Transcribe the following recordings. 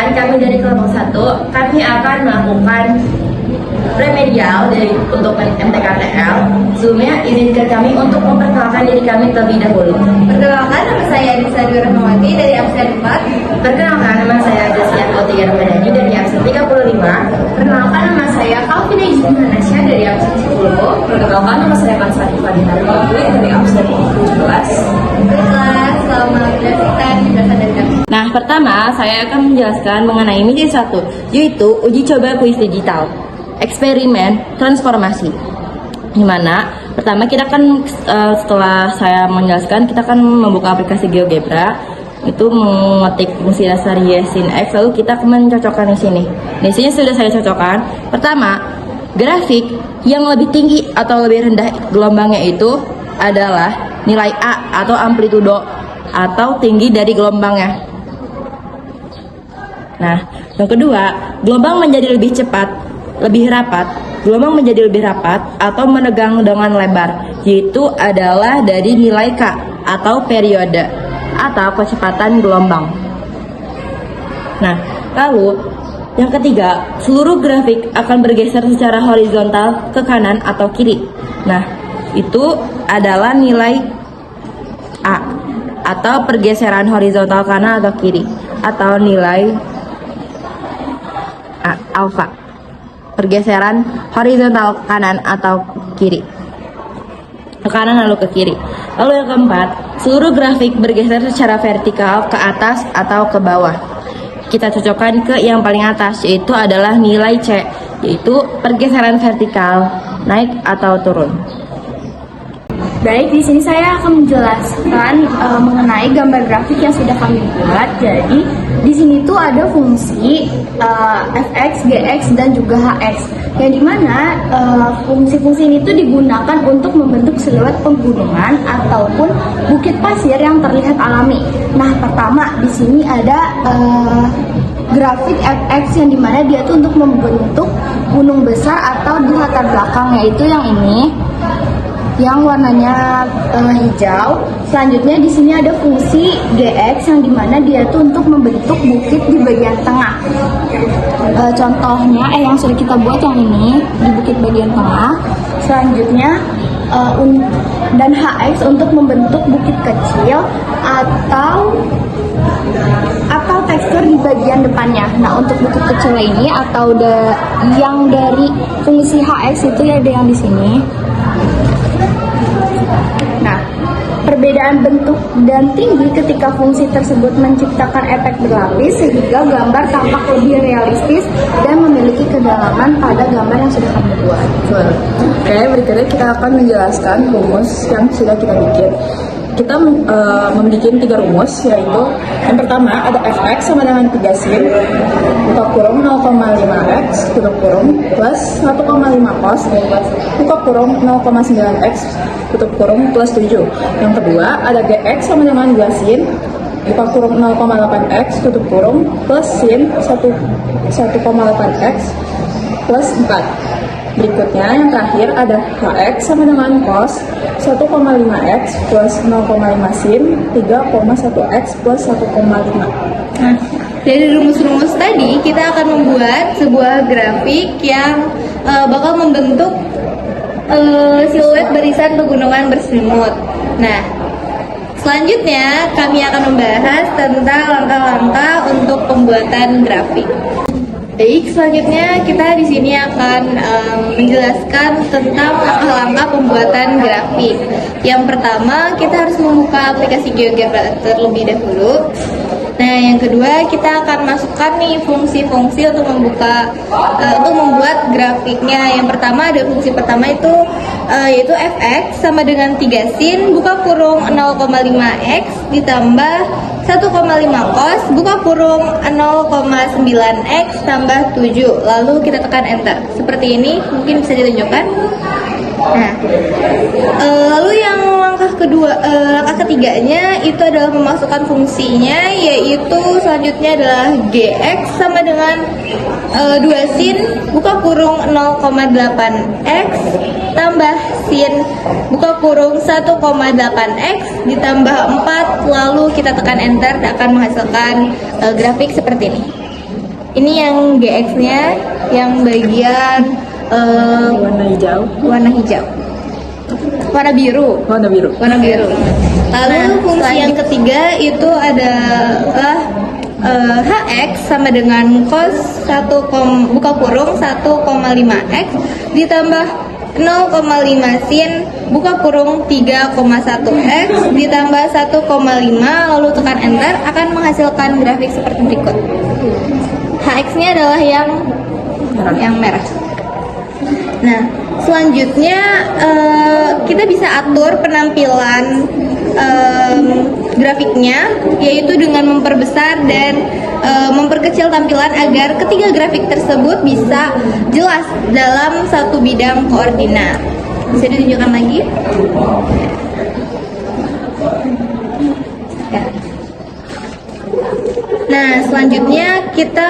Perkenalkan, kami dari kelompok 1, kami akan melakukan remedial untuk MTKTL. Sebelumnya izinkan kami untuk memperkenalkan diri kami terlebih dahulu. Perkenalkan, nama saya Anissa Dwi Rahmawati dari absen 4. Perkenalkan, nama saya Jasya Kautia Ramadhani dari absen 35. Perkenalkan, nama saya Kalvina Izin Hanasya dari absen 10. Perkenalkan, nama saya Kansari Fadina dari absen 17. Baiklah, selamat menyaksikan penjelasan dari kami. Nah, pertama saya akan menjelaskan mengenai misi 1, yaitu uji coba kuis digital, eksperimen transformasi. Dimana pertama kita akan setelah saya menjelaskan, kita akan membuka aplikasi GeoGebra, itu mengetik fungsi dasar y sin x, lalu kita akan mencocokkan di sini. Di sini sudah saya cocokkan. Pertama, grafik yang lebih tinggi atau lebih rendah gelombangnya itu adalah nilai A atau amplitudo atau tinggi dari gelombangnya. Nah, yang kedua, gelombang menjadi lebih cepat, lebih rapat, gelombang menjadi lebih rapat atau menegang dengan lebar, yaitu adalah dari nilai K atau periode atau kecepatan gelombang. Nah, lalu yang ketiga, seluruh grafik akan bergeser secara horizontal ke kanan atau kiri. Nah, itu adalah nilai A atau pergeseran horizontal kanan atau kiri, atau nilai alfa, pergeseran horizontal kanan atau kiri, ke kanan lalu ke kiri. Lalu yang keempat, seluruh grafik bergeser secara vertikal ke atas atau ke bawah. Kita cocokkan ke yang paling atas, yaitu adalah nilai C, yaitu pergeseran vertikal naik atau turun. Baik, di sini saya akan menjelaskan mengenai gambar grafik yang sudah kami buat. Jadi, di sini tuh ada fungsi fx, gx, dan juga hx. Yang dimana fungsi-fungsi ini tuh digunakan untuk membentuk siluet pegunungan ataupun bukit pasir yang terlihat alami. Nah, pertama di sini ada grafik fx yang dimana dia tuh untuk membentuk gunung besar atau di latar belakang, yaitu yang ini, yang warnanya hijau. Selanjutnya di sini ada fungsi gx yang dimana dia tuh untuk membentuk bukit di bagian tengah. Contohnya yang sudah kita buat yang ini di bukit bagian tengah. Selanjutnya dan hx untuk membentuk bukit kecil atau tekstur di bagian depannya. Nah, untuk bukit kecil ini atau yang dari fungsi hx itu ya ada yang di sini. Nah, perbedaan bentuk dan tinggi ketika fungsi tersebut menciptakan efek berlapis sehingga gambar tampak lebih realistis dan memiliki kedalaman pada gambar yang sudah kami buat. Oke, berikutnya kita akan menjelaskan rumus yang sudah kita bikin. Kita membuat 3 rumus, yaitu yang pertama ada fx sama dengan 3 sin buka kurung 0,5x tutup kurung plus 1,5 cos buka kurung 0,9x tutup kurung plus 7. Yang kedua ada gx sama dengan 2 sin buka kurung 0,8x tutup kurung plus sin 1,8x plus 4. Berikutnya yang terakhir ada hx sama dengan cos 1,5x plus 0,5 sin 3,1x plus 1,5. Nah, dari rumus-rumus tadi kita akan membuat sebuah grafik yang bakal membentuk siluet barisan pegunungan berselimut. Nah, selanjutnya kami akan membahas tentang langkah-langkah untuk pembuatan grafik. Baik, selanjutnya kita di sini akan menjelaskan tentang langkah-langkah pembuatan grafik. Yang pertama, kita harus membuka aplikasi GeoGebra terlebih dahulu. Nah, yang kedua kita akan masukkan nih fungsi-fungsi untuk membuat grafiknya. Yang pertama ada fungsi pertama itu yaitu fx sama dengan 3 sin buka kurung 0,5x ditambah 1,5 cos buka kurung 0,9x tambah 7. Lalu kita tekan enter. Seperti ini, mungkin bisa ditunjukkan. Nah, lalu yang langkah ketiganya itu adalah memasukkan fungsinya, yaitu selanjutnya adalah gx sama dengan 2 sin buka kurung 0,8x tambah sin buka kurung 1,8x ditambah 4, lalu kita tekan enter, akan menghasilkan grafik seperti ini. Ini yang GX-nya, yang bagian Warna hijau. warna hijau, warna biru. Warna biru. Warna biru. Lalu fungsi yang ketiga itu adalah HX sama dengan cos 1,5x ditambah 0,5 sin buka kurung 3,1x ditambah 1,5 lalu tekan enter akan menghasilkan grafik seperti berikut. HX-nya adalah yang merah. Nah, selanjutnya kita bisa atur penampilan grafiknya, yaitu dengan memperbesar dan memperkecil tampilan agar ketiga grafik tersebut bisa jelas dalam satu bidang koordinat. Bisa ditunjukkan lagi? Ya. Nah, selanjutnya kita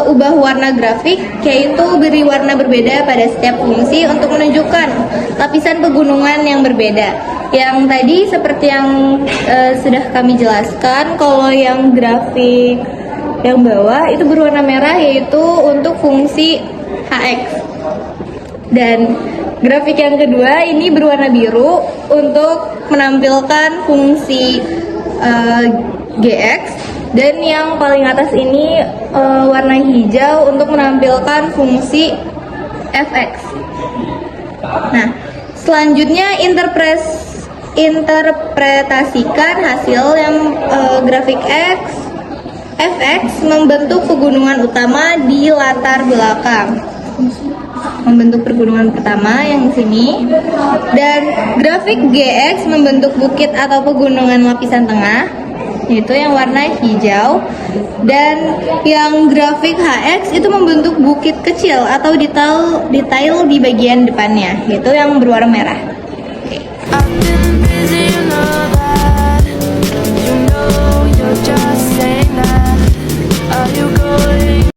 ubah warna grafik, yaitu beri warna berbeda pada setiap fungsi untuk menunjukkan lapisan pegunungan yang berbeda. Yang tadi seperti yang sudah kami jelaskan, kalau yang grafik yang bawah itu berwarna merah, yaitu untuk fungsi HX. Dan grafik yang kedua ini berwarna biru untuk menampilkan fungsi GX. Dan yang paling atas ini warna hijau untuk menampilkan fungsi fx. Nah, selanjutnya interpretasikan hasil yang grafik fx membentuk pegunungan utama di latar belakang. Membentuk pegunungan pertama yang di sini, dan grafik GX membentuk bukit atau pegunungan lapisan tengah, yaitu yang warna hijau, dan yang grafik HX itu membentuk bukit kecil atau detail di bagian depannya, yaitu yang berwarna merah. I've been busy